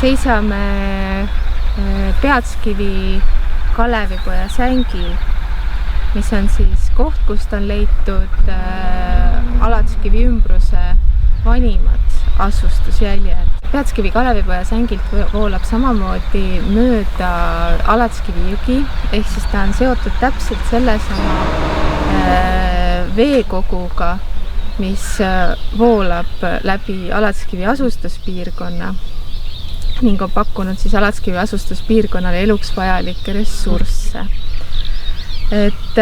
seisame Peatskivi Kalevipoja sängil, mis on siis koht, kust on leitud Alatskivi ümbruse vanimad asustusjäljed. Peatskivi Kalevipoja sängilt voolab samamoodi mööda Alatskivi jõgi, ehk siis ta on seotud täpselt sellesama veekoguga, mis voolab läbi Alatskivi asustuspiirkonna ning on pakkunud siis Alatskivi asustuspiirkonnale eluks vajalikke ressursse. Et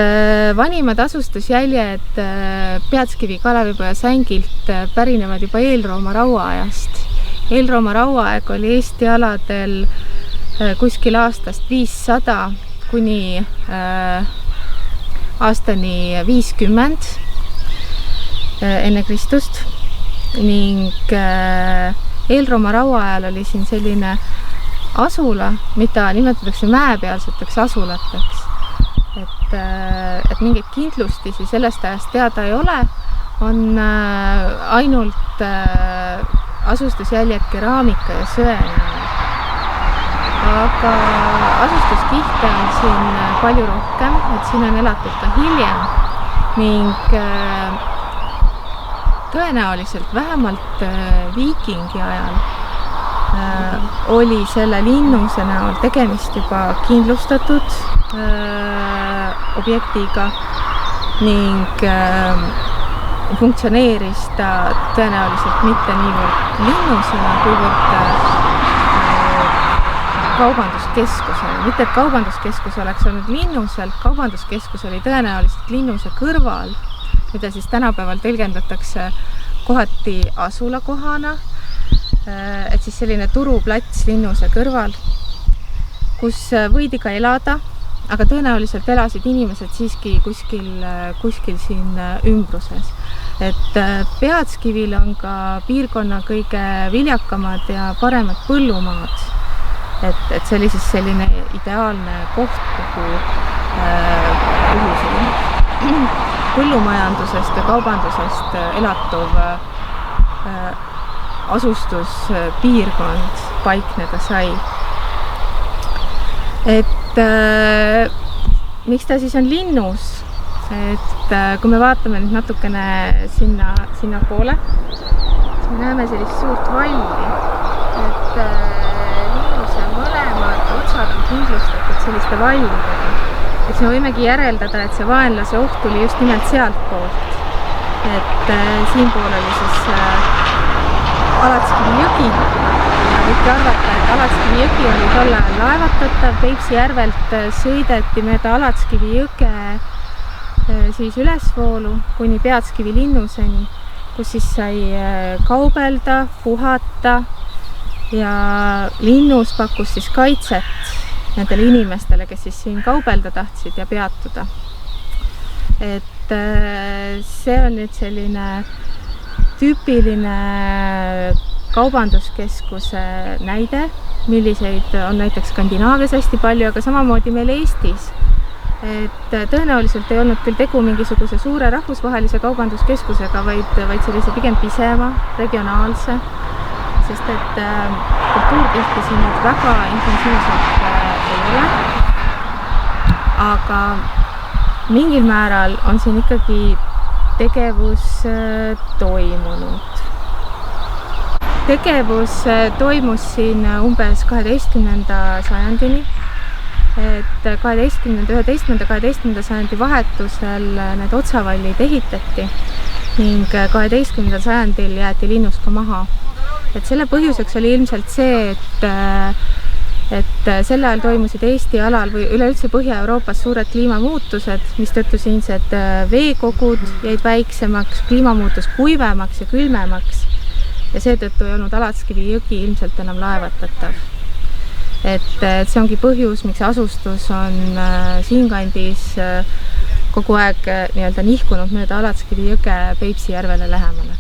vanimad asustusjäljed Peatskivi Kalevipoja sängilt pärinevad juba eelrooma rauaajast. Eelrooma rauaaeg oli Eesti aladel kuskil aastast 500 kuni aastani 50 enne Kristust ning eelrooma rauaajal oli siin selline asula, mida nimetatakse mäepealseteks asulateks. Et mingeid kindlustisi sellest ajast teada ei ole, on ainult asustusjäljed keraamika ja söe näol. Aga asustuskihte on siin palju rohkem, et siin on elatud ka hiljem ning tõenäoliselt vähemalt viikingi ajal oli selle linnuse näol tegemist juba kindlustatud objektiga ning funktsioneeris ta tõenäoliselt mitte niivõrd linnusena, kuivõrd kaubanduskeskusena. Mitte, et kaubanduskeskus oleks olnud linnusel, kaubanduskeskus oli tõenäoliselt linnuse kõrval, mida siis tänapäeval tõlgendatakse kohati asulakohana, et siis selline turuplats linnuse kõrval, kus võidi ka elada, aga tõenäoliselt elasid inimesed siiski kuskil siin ümbruses. Et Peatskivil on ka piirkonna kõige viljakamad ja paremad põllumaad. Et see oli siis selline ideaalne koht, kuhu põllumajandusest ja kaubandusest elatuv asustuspiirkond paikneda sai. Et miks ta siis on linnus? Et kui me vaatame nüüd natukene sinna poole, siis me näeme sellist suurt valli. Et linnuse mõlemad otsad on kindlustatud selliste vallidega. Et me võimegi järeldada, et see vaenlase oht tuli just nimelt sealt poolt. Et siinpool oli siis Alatskivi jõgi. Ja võite arvata, et Alatskivi jõgi oli tol ajal laevatatav. Peipsi järvelt sõideti mööda Alatskivi jõge siis ülesvoolu kuni Peatskivi linnuseni, kus siis sai kaubelda, puhata ja linnus pakkus siis kaitset nendele inimestele, kes siis siin kaubelda tahtsid ja peatuda. Et see on nüüd selline tüüpiline kaubanduskeskuse näide, milliseid on näiteks Skandinaavias hästi palju, aga samamoodi meil Eestis. Et tõenäoliselt ei olnud küll tegu mingisuguse suure rahvusvahelise kaubanduskeskusega, vaid sellise pigem pisema, regionaalse, sest et kultuurkihti siin väga intensiivselt ei ole, aga mingil määral on siin ikkagi tegevus toimunud. Tegevus toimus siin umbes 12. sajandini, et 11. sajandi vahetusel need otsavallid ehitati ning 12. sajandil jäeti linnus ka maha. Et selle põhjuseks oli ilmselt see, et sel ajal toimusid Eesti alal või üleüldse Põhja-Euroopas suured kliimamuutused, mistõttu siinsed veekogud jäid väiksemaks, kliima muutus kuivemaks ja külmemaks ja seetõttu ei olnud Alatskivi jõgi ilmselt enam laevatatav. Et see ongi põhjus, miks asustus on siinkandis kogu aeg nihkunud mööda Alatskivi jõge Peipsi järvele lähemale.